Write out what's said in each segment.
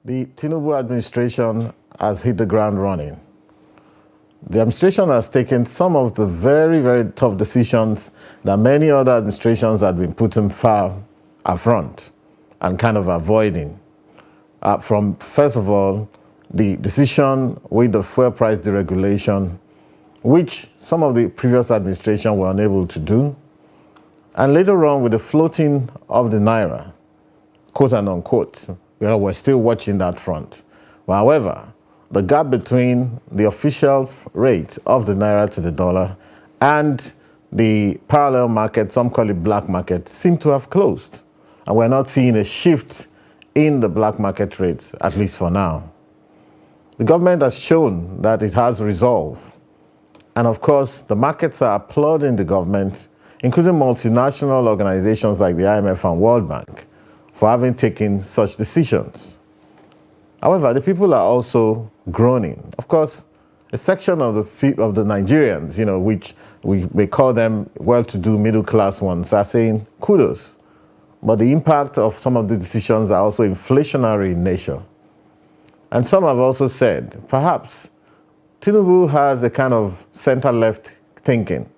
The Tinubu administration has hit the ground running. The administration has taken some of the very, very tough decisions that many other administrations had been putting far affront and kind of avoiding. From, first of all, the decision with the fuel price deregulation, which some of the previous administration were unable to do, and later on with the floating of the naira, quote and unquote. We're still watching that front. But however, the gap between the official rate of the naira to the dollar and the parallel market, some call it black market, seem to have closed. And we're not seeing a shift in the black market rates, at least for now. The government has shown that it has resolve. And of course, the markets are applauding the government, including multinational organizations like the IMF and World Bank, for having taken such decisions. However, the people are also groaning. Of course, a section of the Nigerians, which we call them well-to-do middle-class ones, are saying kudos. But the impact of some of the decisions are also inflationary in nature. And some have also said, perhaps, Tinubu has a kind of center-left thinking.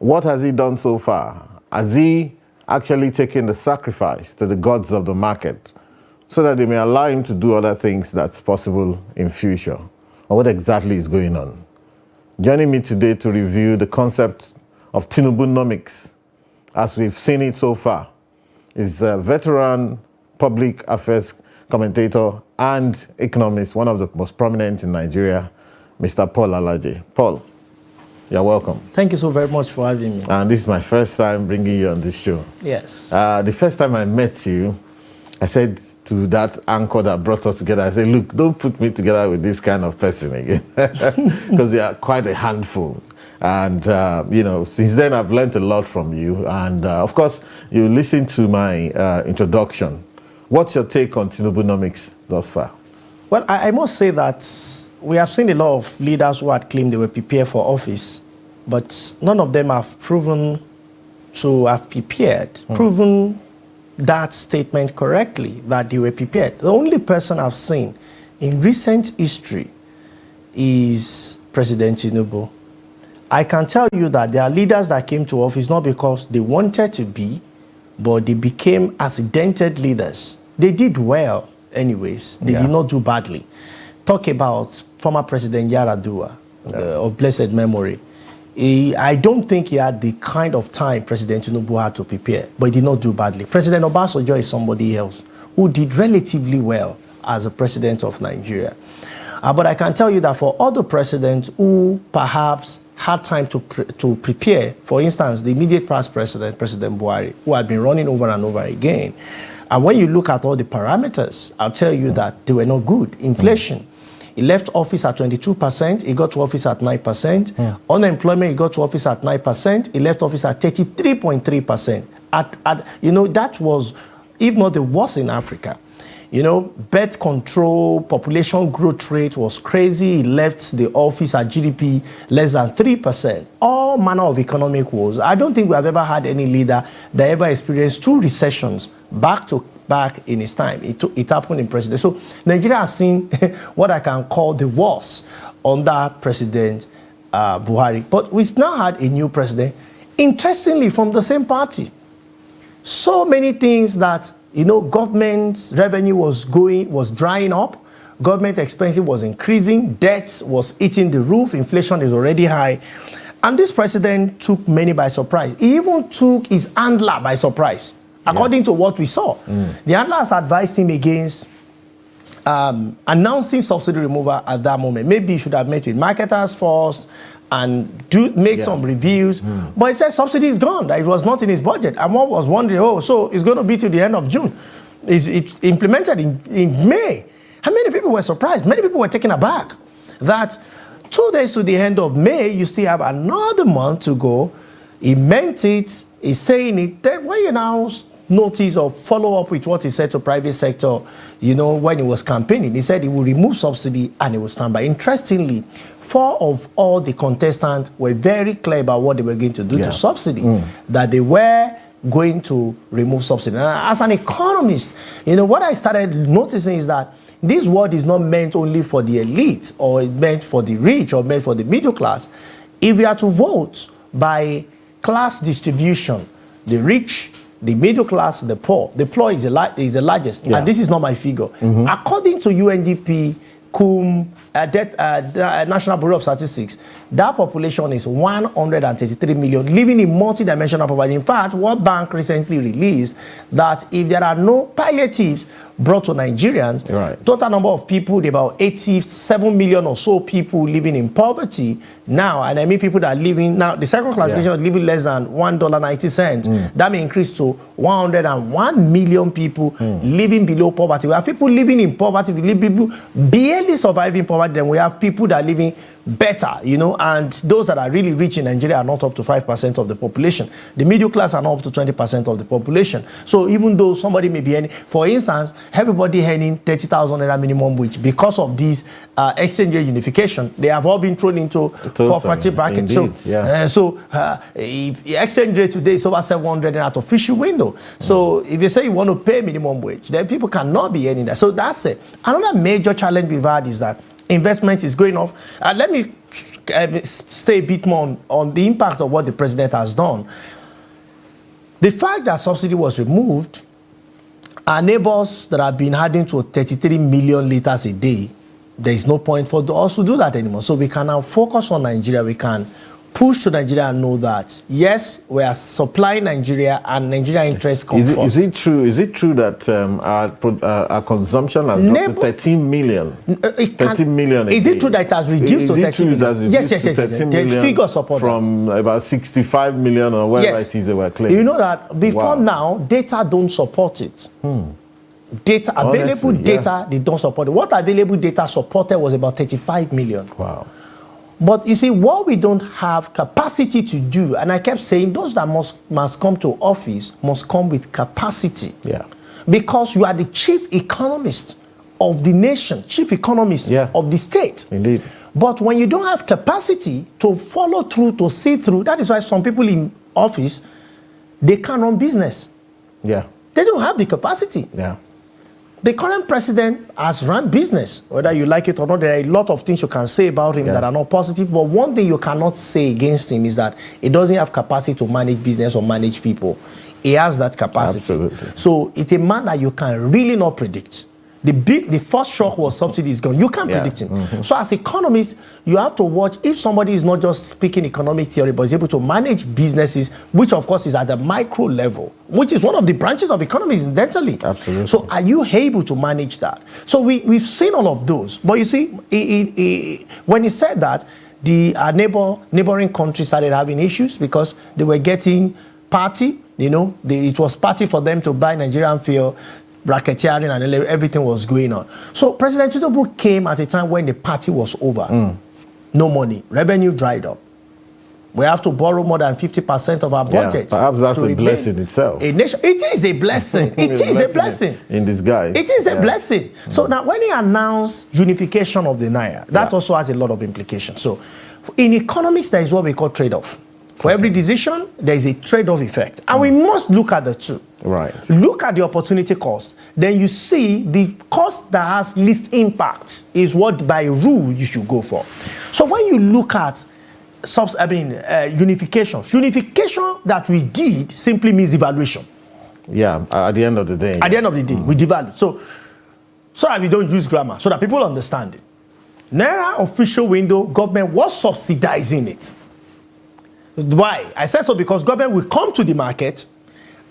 What has he done so far? Has he actually taken the sacrifice to the gods of the market so that they may allow him to do other things that's possible in future? Or what exactly is going on? Joining me today to review the concept of Tinubunomics, as we've seen it so far, is a veteran public affairs commentator and economist, one of the most prominent in Nigeria, Mr. Paul Alaje. Paul, you're welcome. Thank you so very much for having me. And this is my first time bringing you on this show. Yes. The first time I met you, I said to that anchor that brought us together, I said, look, don't put me together with this kind of person again, because they are quite a handful. And, since then I've learned a lot from you. And, of course, you listened to my introduction. What's your take on Tinubunomics thus far? Well, I must say that we have seen a lot of leaders who had claimed they were prepared for office, but none of them have proven to have proven that statement correctly, that they were prepared. The only person I've seen in recent history is President Tinubu. I can tell you that there are leaders that came to office not because they wanted to be, but they became accidented leaders. They did well anyways. They did not do badly. Talk about former President Yaradua, of blessed memory. I don't think he had the kind of time President Tinubu had to prepare, but he did not do badly. President Obasanjo is somebody else who did relatively well as a president of Nigeria. But I can tell you that for other presidents who perhaps had time to prepare, for instance, the immediate past president, President Buhari, who had been running over and over again, and when you look at all the parameters, I'll tell you that they were not good. Inflation. He left office at 22%. He got to office at 9%. Unemployment, he got to office at 9%. He left office at 33.3%. That was, if not the worst in Africa. Birth control, population growth rate was crazy. He left the office at GDP less than 3%. All manner of economic woes. I don't think we have ever had any leader that ever experienced 2 recessions back to back in his time. It happened in president. So Nigeria has seen what I can call the worst under President Buhari. But we now had a new president, interestingly from the same party. So many things that government revenue was drying up, government expenses was increasing, debt was eating the roof, inflation is already high. And this president took many by surprise. He even took his handler by surprise, according to what we saw. The handlers advised him against announcing subsidy removal at that moment. Maybe he should have met with marketers first and make some reviews. But he said subsidy is gone, that it was not in his budget. And one was wondering, so it's going to be to the end of June. It's implemented in May. How many people were surprised? Many people were taken aback that 2 days to the end of May, you still have another month to go. He meant it, he's saying it. Then when you now notice or follow up with what he said to private sector, when he was campaigning, he said he will remove subsidy and he will stand by. Interestingly, 4 of all the contestants were very clear about what they were going to do to subsidy, that they were going to remove subsidy. And as an economist, what I started noticing is that this word is not meant only for the elite, or meant for the rich, or meant for the middle class. If we are to vote by class distribution, the rich, the middle class, the poor is the largest. And this is not my figure. According to UNDP, National Bureau of Statistics, that population is 133 million living in multi-dimensional poverty. In fact, World Bank recently released that if there are no palliatives brought to Nigerians, total number of people, about 87 million or so people living in poverty now, and I mean people that are living, now the second classification is living less than $1.90. That may increase to 101 million people living below poverty. We have people living in poverty, we have people barely surviving poverty, then we have people that are living better, and those that are really rich in Nigeria are not up to 5% of the population. The middle class are not up to 20% of the population. So even though somebody may be earning, for instance, everybody earning 30,000 naira minimum wage, because of this exchange rate unification, they have all been thrown into poverty bracket. So, if the exchange rate today is over 700 in an official window, so if you say you want to pay minimum wage, then people cannot be earning that. So that's it. Another major challenge we've had is that investment is going off. Let me say a bit more on the impact of what the president has done. The fact that subsidy was removed, our neighbors that have been adding to 33 million liters a day, there is no point for us to do that anymore. So we can now focus on Nigeria. We can push to Nigeria and know that, yes, we are supplying Nigeria and Nigeria interests come first. Is it true that our consumption has dropped to 13 million? 13 million a Is day? it true that it has reduced to 13 million? Yes. The figure support from about 65 million or whatever it is they were claiming. You know that before now, data don't support it. Available data, they don't support it. What available data supported was about 35 million. Wow. But you see, what we don't have capacity to do, and I kept saying, those that must come to office must come with capacity. Yeah. Because you are the chief economist of the nation, chief economist of the state. Indeed. But when you don't have capacity to follow through, to see through, that is why some people in office, they can't run business. Yeah. They don't have the capacity. Yeah. The current president has run business, whether you like it or not. There are a lot of things you can say about him that are not positive, but one thing you cannot say against him is that he doesn't have capacity to manage business or manage people. He has that capacity. Absolutely. So it's a man that you can really not predict. The first shock was subsidy is gone. You can't predict him. So as economists, you have to watch if somebody is not just speaking economic theory, but is able to manage businesses, which of course is at the micro level, which is one of the branches of economy, incidentally. Absolutely. So are you able to manage that? So we've seen all of those. But you see, when he said that, our neighboring countries started having issues because they were getting party, it was party for them to buy Nigerian fuel, bracketeering, and everything was going on. So President Tinubu came at a time when the party was over. No money. Revenue dried up. We have to borrow more than 50% of our budget. Perhaps that's a blessing itself. It is a blessing. It is a blessing. In disguise. It is a blessing. So now when he announced unification of the Naira, that also has a lot of implications. So in economics, there is what we call trade-off. For every decision, there is a trade-off effect. And we must look at the two. Right. Look at the opportunity cost. Then you see the cost that has least impact is what by rule you should go for. So when you look at unification that we did simply means devaluation. Yeah, at the end of the day. At the end of the day, we devalue. So that we don't use grammar, so that people understand it. Naira official window, government was subsidizing it. Why? I said so because government will come to the market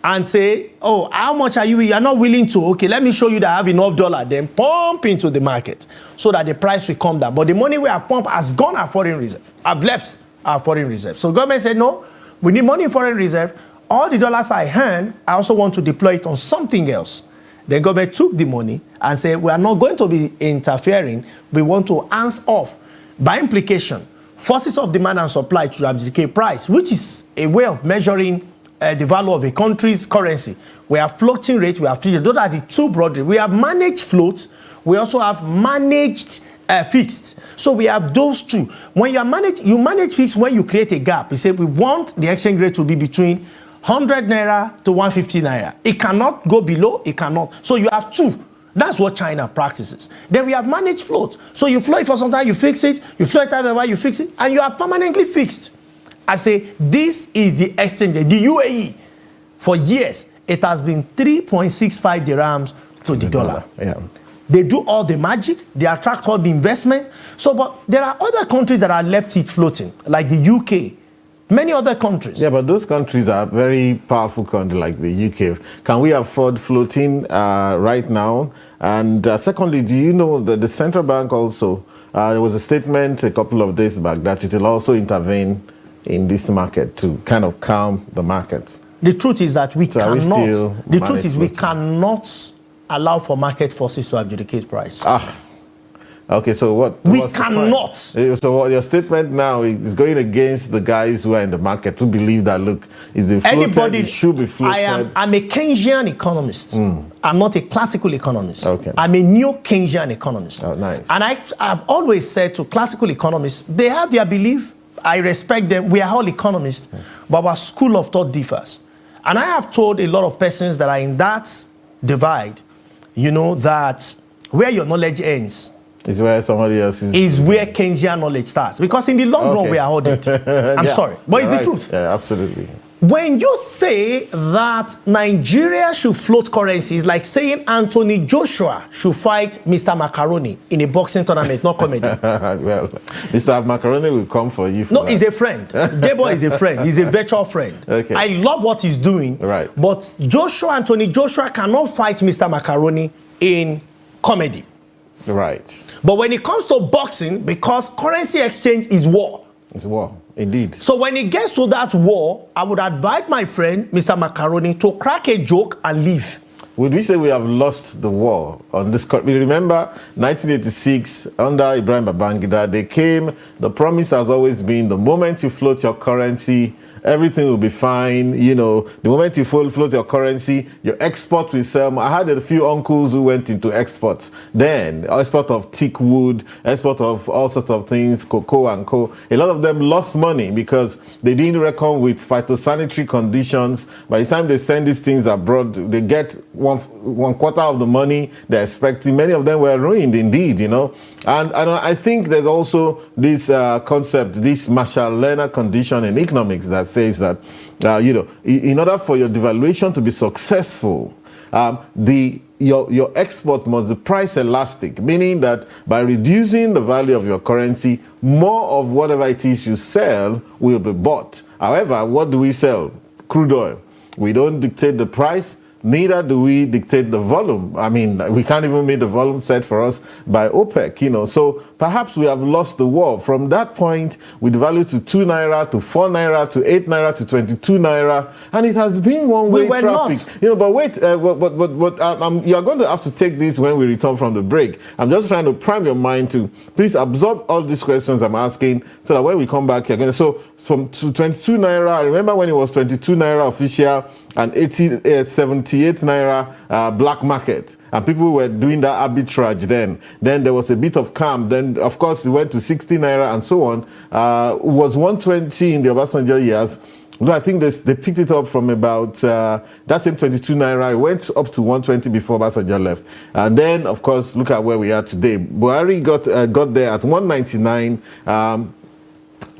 and say, oh, how much are you? You are not willing to. Okay, let me show you that I have enough dollar. Then pump into the market so that the price will come down. But the money we have pumped has gone our foreign reserve. I've left our foreign reserve. So government said, no, we need money in foreign reserve. All the dollars I earn, I also want to deploy it on something else. Then government took the money and said, we are not going to be interfering. We want to hands off. By implication, forces of demand and supply to abdicate price, which is a way of measuring the value of a country's currency. We have floating rate, we have fixed. Those are the two broad rates. We have managed float, we also have managed fixed. So we have those two. When you manage fixed when you create a gap. You say we want the exchange rate to be between 100 naira to 150 naira. It cannot go below, it cannot. So you have two. That's what China practices. Then we have managed float. So you float it for some time, you fix it, you float it after a while, you fix it, and you are permanently fixed. I say, this is the exchange rate. The UAE, for years, it has been 3.65 dirhams to the dollar. Yeah. They do all the magic, they attract all the investment. So, but there are other countries that are left it floating, like the UK, many other countries. Yeah, but those countries are very powerful countries like the UK. Can we afford floating right now? And secondly, do you know that the central bank also, there was a statement a couple of days back that it will also intervene in this market to kind of calm the market. The truth is that we cannot allow for market forces to adjudicate price. Okay, so what? We cannot. So what your statement now is going against the guys who are in the market who believe that, look, is it floated? Anybody, it should be floated. I'm a Keynesian economist. I'm not a classical economist. Okay. I'm a neo-Keynesian economist. Oh, nice. And I've always said to classical economists, they have their belief. I respect them. We are all economists, but our school of thought differs. And I have told a lot of persons that are in that divide, you know, that where your knowledge ends is where somebody else is where Keynesian knowledge starts. Because in the long run, we are all dead. I'm sorry, but it's the truth. Yeah, absolutely. When you say that Nigeria should float currencies, like saying Anthony Joshua should fight Mr. Macaroni in a boxing tournament, not comedy. Well, Mr. Macaroni will come for you. No, he's a friend. Debo is a friend. He's a virtual friend. Okay. I love what he's doing. Right. But Anthony Joshua cannot fight Mr. Macaroni in comedy. Right. But when it comes to boxing, because currency exchange is war. It's war, indeed. So when it gets to that war, I would advise my friend, Mr. Macaroni, to crack a joke and leave. Would we say we have lost the war on this? We remember 1986 under Ibrahim Babangida, they came, the promise has always been the moment you float your currency, everything will be fine. You know, the moment you float your currency, your export will sell. I had a few uncles who went into exports. Then, export of teak wood, export of all sorts of things, cocoa and co. A lot of them lost money because they didn't reckon with phytosanitary conditions. By the time they send these things abroad, they get one quarter of the money they're expecting. Many of them were ruined indeed, you know. And I think there's also this concept, this Marshall-Lerner condition in economics that says that, you know, in order for your devaluation to be successful, your export must be price elastic, meaning that by reducing the value of your currency, more of whatever it is you sell will be bought. However, what do we sell? Crude oil. We don't dictate the price. Neither do we dictate the volume. I mean, we can't even make the volume set for us by OPEC, you know. So perhaps we have lost the war. From that point, we devalued to 2 naira, to 4 naira, to 8 naira, to 22 naira. And it has been one-way traffic. Not. You know, but wait, you are going to have to take this when we return from the break. I'm just trying to prime your mind to please absorb all these questions I'm asking so that when we come back, you're going to... So from 22 naira, I remember when it was 22 naira official and 78 naira black market, and people were doing that arbitrage then. Then there was a bit of calm. Then, of course, it went to 60 naira and so on. It was 120 in the Obasanjo years. No, I think they picked it up from about that same 22 naira. It went up to 120 before Obasanjo left. And then, of course, look at where we are today. Buhari got there at 199.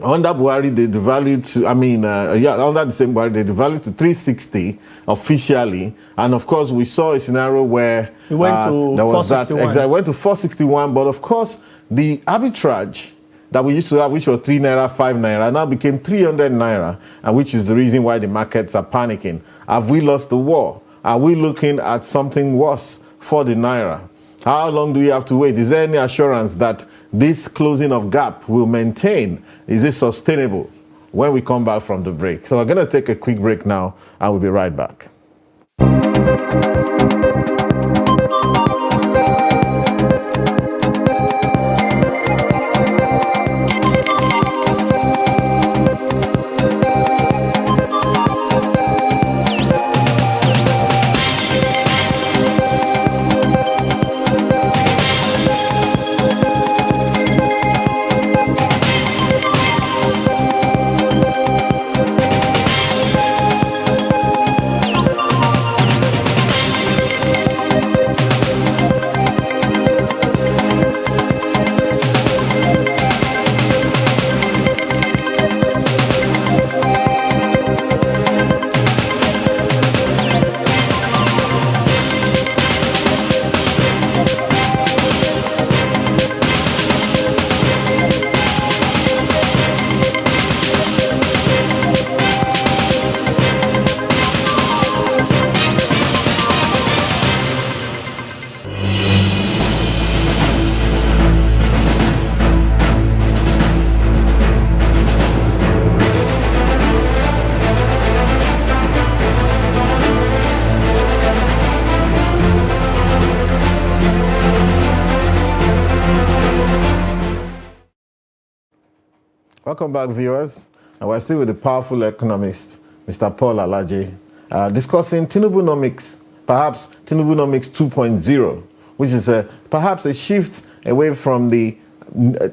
Under Buhari, they devalued to, under the same Buhari, they devalued to 360 officially. And of course, we saw a scenario where it went to 461. It went to 461. But of course, the arbitrage that we used to have, which was 3 naira, 5 naira, now became 300 naira, and which is the reason why the markets are panicking. Have we lost the war? Are we looking at something worse for the naira? How long do we have to wait? Is there any assurance that this closing of gap will maintain? Is it sustainable? When we come back from the break. So we're going to take a quick break now, and we'll be right back. Welcome back, viewers. And we're still with the powerful economist, Mr. Paul Alaje, discussing Tinubunomics, perhaps Tinubunomics 2.0, which is perhaps a shift away from the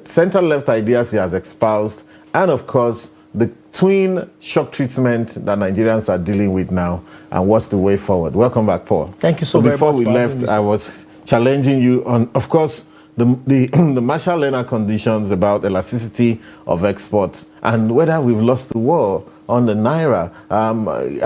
center-left ideas he has espoused, and of course, the twin shock treatment that Nigerians are dealing with now, and what's the way forward. Welcome back, Paul. Thank you so very much. Before we left, I was challenging you on, of course, the Marshall-Lerner conditions about elasticity of exports and whether we've lost the war on the Naira.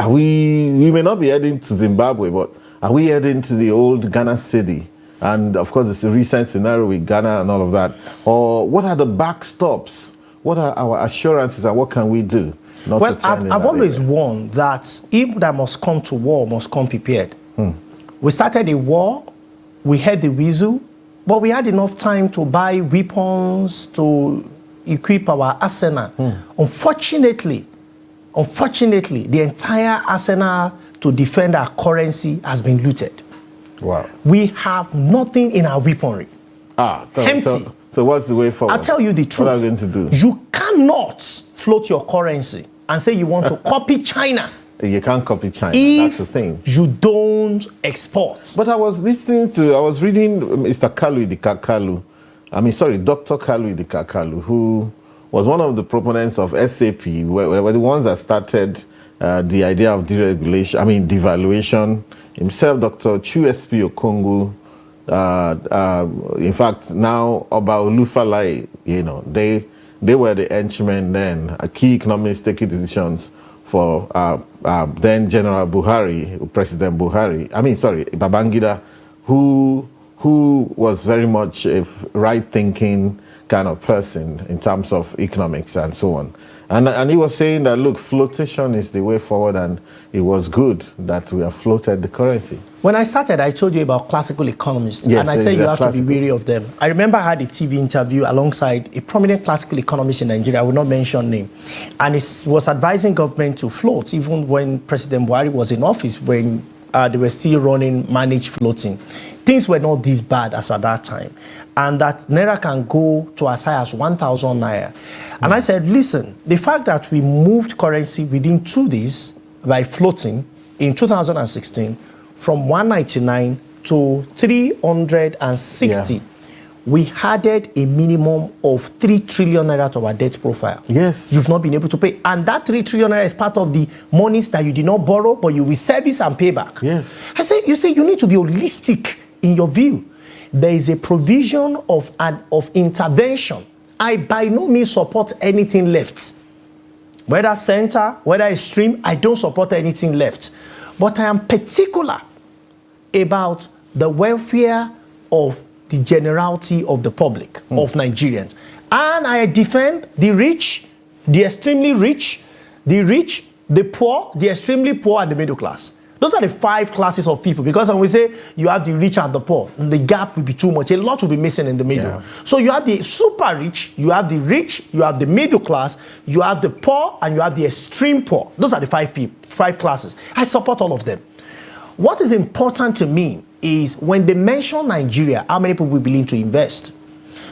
We may not be heading to Zimbabwe, but are we heading to the old Ghana city? And of course, it's a recent scenario with Ghana and all of that. Or what are the backstops? What are our assurances and what can we do? Well, I've always warned that if that must come to war, must come prepared. We started a war, we heard the whistle, but we had enough time to buy weapons, to equip our arsenal. Unfortunately, the entire arsenal to defend our currency has been looted. Wow. We have nothing in our weaponry. Empty. So what's the way forward? I'll tell you the truth. What are we going to do? You cannot float your currency and say you want to copy China. You can't copy China. If that's the thing. You don't export. But I was reading Mr. Kalu Idikakalu. Dr. Kalu Idikakalu, who was one of the proponents of SAP, were the ones that started the idea of devaluation. Himself, Dr. Chu-SP Okongu, in fact, now Oba Olufalaye, they were the henchmen then, key economists taking decisions for then General Buhari, President Buhari, Babangida, who was very much a right-thinking kind of person in terms of economics and so on. And he was saying that, look, flotation is the way forward, and it was good that we have floated the currency. When I started, I told you about classical economists, and I said you have to be wary of them. I remember I had a TV interview alongside a prominent classical economist in Nigeria, I will not mention name, and he was advising government to float, even when President Buhari was in office, when they were still running managed floating. Things were not this bad as at that time, and that Naira can go to as high as 1,000 Naira. And I said, listen, the fact that we moved currency within 2 days by floating in 2016 from 199 to 360, we added a minimum of 3 trillion Naira to our debt profile. Yes. You've not been able to pay. And that 3 trillion Naira is part of the monies that you did not borrow, but you will service and pay back. Yes. I said, you need to be holistic in your view. There is a provision of intervention. I by no means support anything left. Whether center, whether extreme, I don't support anything left. But I am particular about the welfare of the generality of the public, of Nigerians. And I defend the rich, the extremely rich, the poor, the extremely poor, and the middle class. Those are the 5 classes of people, because when we say you have the rich and the poor, the gap will be too much. A lot will be missing in the middle. Yeah. So you have the super rich, you have the rich, you have the middle class, you have the poor, and you have the extreme poor. Those are the 5 classes. I support all of them. What is important to me is when they mention Nigeria, how many people will be willing to invest?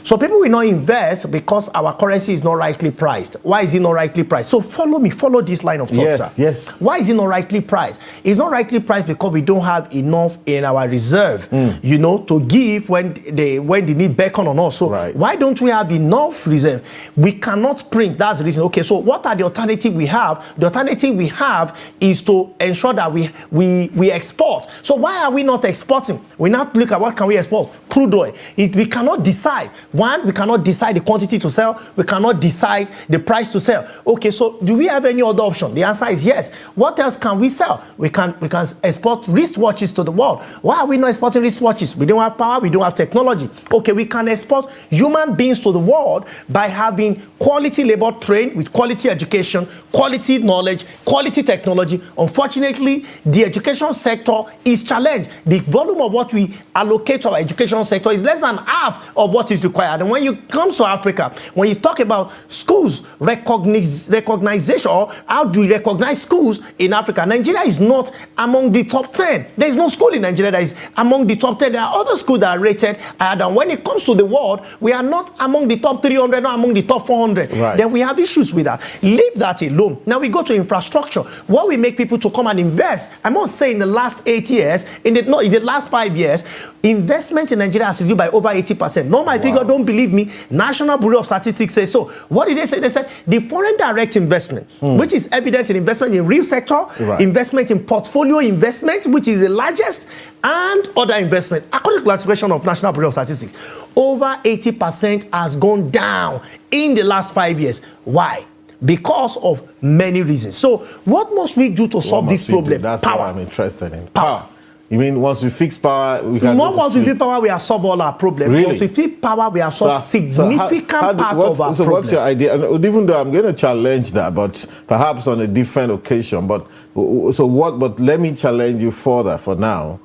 So people will not invest because our currency is not rightly priced. Why is it not rightly priced? So follow this line of thought, sir. Yes. Why is it not rightly priced? It's not rightly priced because we don't have enough in our reserve, to give when the need beckon on us. So why don't we have enough reserve? We cannot print. That's the reason. Okay, so what are the alternative we have? The alternative we have is to ensure that we export. So why are we not exporting? We now look at what can we export? Crude oil. We cannot decide. One, we cannot decide the quantity to sell. We cannot decide the price to sell. Okay, so do we have any other option? The answer is yes. What else can we sell? We can export wristwatches to the world. Why are we not exporting wristwatches? We don't have power. We don't have technology. Okay, we can export human beings to the world by having quality labor trained with quality education, quality knowledge, quality technology. Unfortunately, the education sector is challenged. The volume of what we allocate to our education sector is less than half of what is required required. And when you come to Africa, when you talk about schools, recognition, or how do we recognize schools in Africa, Nigeria is not among the top 10. There is no school in Nigeria that is among the top 10. There are other schools that are rated higher. And when it comes to the world, we are not among the top 300, not among the top 400. Right. Then we have issues with that. Leave that alone. Now we go to infrastructure. What we make people to come and invest. I must say in the last 8 years, in the last 5 years, investment in Nigeria has reduced by over 80%. No, my figure, don't believe me. National Bureau of Statistics says so. What did they say? They said the foreign direct investment, which is evident in investment in real sector, investment in portfolio investment, which is the largest, and other investment. According to the classification of National Bureau of Statistics, over 80% has gone down in the last 5 years. Why? Because of many reasons. So what must we do to solve this problem? That's power. what I'm interested in. Power. You mean once we fix power, we can... Not once we fix power, we have solved all our problems. Really? Once we fix power, we have solved significant part of our problem. So what's your idea? And even though I'm going to challenge that, but perhaps on a different occasion. But let me challenge you further for now.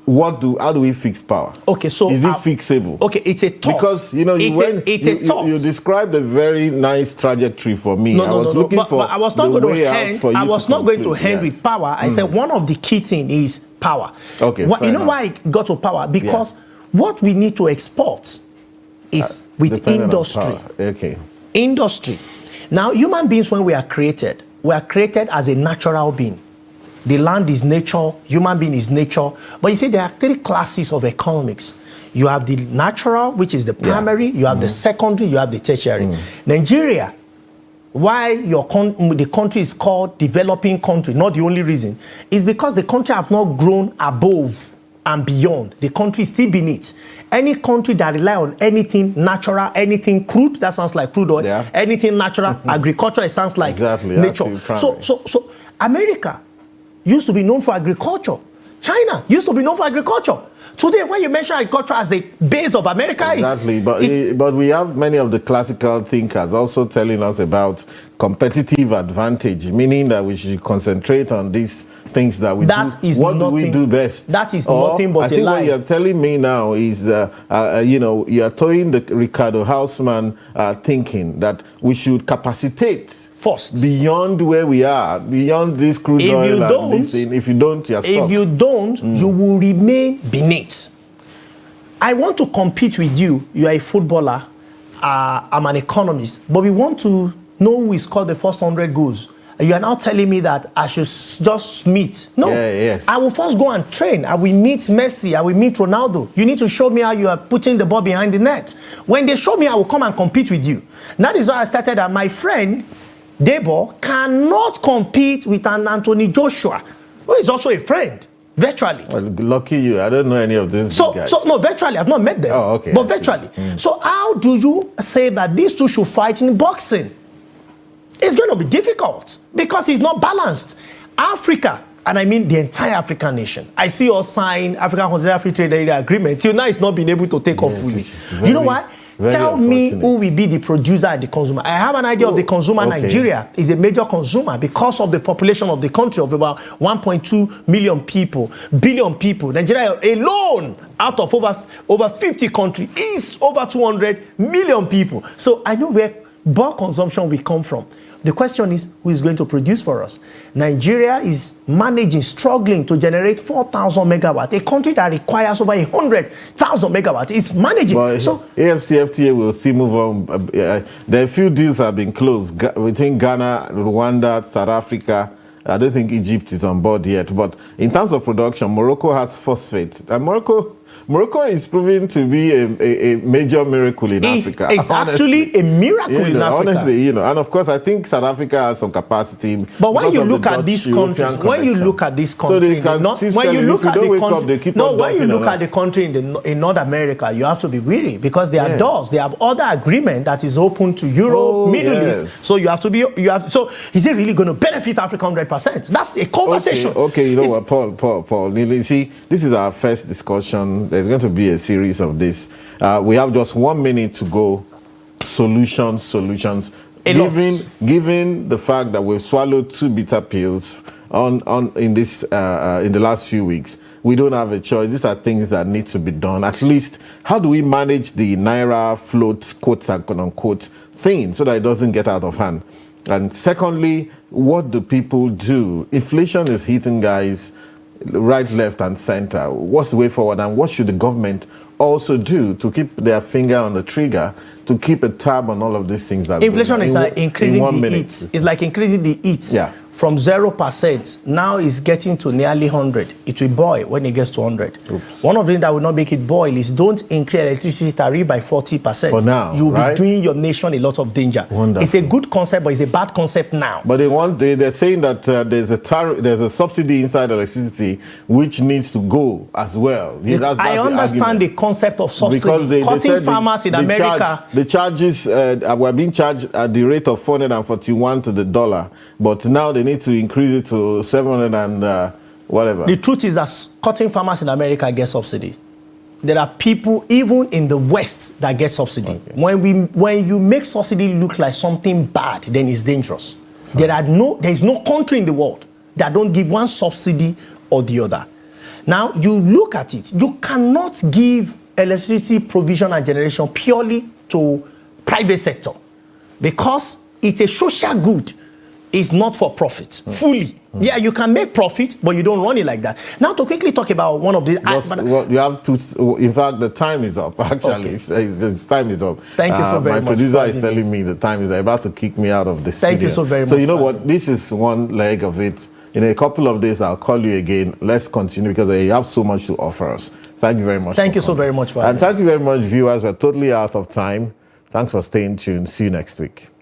How do we fix power? Okay, so is it fixable? Okay, it's a thought. Because you described a very nice trajectory for me. I was not going to end with power. I said one of the key things is power. Okay, you know why I got to power? Because what we need to export is with industry. Okay. Industry. Now, human beings, when we are created as a natural being. The land is nature, human being is nature. But you see, there are 3 classes of economics. You have the natural, which is the primary, you have the secondary, you have the tertiary. Nigeria, why the country is called developing country, not the only reason, is because the country have not grown above and beyond. The country is still beneath. Any country that rely on anything natural, anything crude, that sounds like crude oil, anything natural, agriculture, it sounds like nature. So America used to be known for agriculture. China used to be known for agriculture. Today, when you mention agriculture as the base of America, but we have many of the classical thinkers also telling us about competitive advantage, meaning that we should concentrate on these things that we do. What do we do best? That is nothing but a lie. What you're telling me now is, you are towing the Ricardo Hausman thinking that we should capacitate first beyond where we are, beyond this crude oil and this thing. If you don't, you're stuck. If you don't, you will remain beneath. I want to compete with you. You are a footballer. I'm an economist. But we want to know who is called the first 100 goals. You are now telling me that I should just meet. No. I will first go and train. I will meet Messi. I will meet Ronaldo. You need to show me how you are putting the ball behind the net. When they show me, I will come and compete with you. That is why I started that my friend Debo cannot compete with an Anthony Joshua, who is also a friend, virtually. Well, lucky you. I don't know any of these guys. No, virtually. I've not met them. Oh, okay. But virtually. So how do you say that these two should fight in boxing? It's going to be difficult because it's not balanced. Africa, and I mean the entire African nation. I see us sign African Continental Free Trade Area Agreement. Till now, it's not been able to take off fully. You know why? Tell me who will be the producer and the consumer. I have an idea of the consumer. Nigeria is a major consumer because of the population of the country of about 1.2 billion people. Nigeria alone, out of over 50 countries, is over 200 million people. So I know where bulk consumption will come from. The question is, who is going to produce for us? Nigeria is struggling to generate 4,000 megawatts. A country that requires over 100,000 megawatts is managing. But so AFCFTA will still move on. There are a few deals have been closed. Within Ghana, Rwanda, South Africa. I don't think Egypt is on board yet. But in terms of production, Morocco has phosphate. And Morocco is proving to be a major miracle in Africa. It's actually a miracle in Africa. Honestly, and of course, I think South Africa has some capacity. But when you look at these countries, when you look at the country in North America, you have to be wary because there are doors. They have other agreement that is open to Europe, Middle East. So So is it really going to benefit Africa 100%? That's a conversation. Okay, you know what, Paul. You see, this is our first discussion. There's going to be a series of this. We have just 1 minute to go. Solutions. Given the fact that we've swallowed 2 bitter pills in the last few weeks, we don't have a choice. These are things that need to be done. At least, how do we manage the Naira float, quotes and unquote, thing so that it doesn't get out of hand? And secondly, what do people do? Inflation is hitting guys right, left, and center. What's the way forward, and what should the government also do to keep their finger on the trigger, to keep a tab on all of these things? That inflation is like increasing the heat. It's like increasing the heat. Yeah. From 0%, now it's getting to nearly 100. It will boil when it gets to 100. Oops. One of the things that will not make it boil is don't increase electricity tariff by 40%. For now, you'll right? be doing your nation a lot of danger. Wonderful. It's a good concept, but it's a bad concept now. But they're saying that there's a subsidy inside electricity which needs to go as well. That's I understand the concept of subsidy. Because they cutting said farmers in America. The charges were being charged at the rate of 441 to the dollar, but now they need to increase it to 700 and whatever. The truth is that cutting farmers in America get subsidy. There are people even in the West that get subsidy. Okay. When you make subsidy look like something bad, then it's dangerous. There is no country in the world that don't give one subsidy or the other. Now you look at it, you cannot give electricity provision and generation purely to private sector because it's a social good. It's not for profit, fully. Yeah, you can make profit, but you don't run it like that. Now, to quickly talk about one of the... you have to... In fact, the time is up, actually. Okay. The time is up. Thank you so very much. My producer is telling me the time is about to kick me out of the studio. Thank you so very much. So you know what? This is one leg of it. In a couple of days, I'll call you again. Let's continue because you have so much to offer us. Thank you very much. Thank you so very much for having me. And thank you very much, viewers. We're totally out of time. Thanks for staying tuned. See you next week.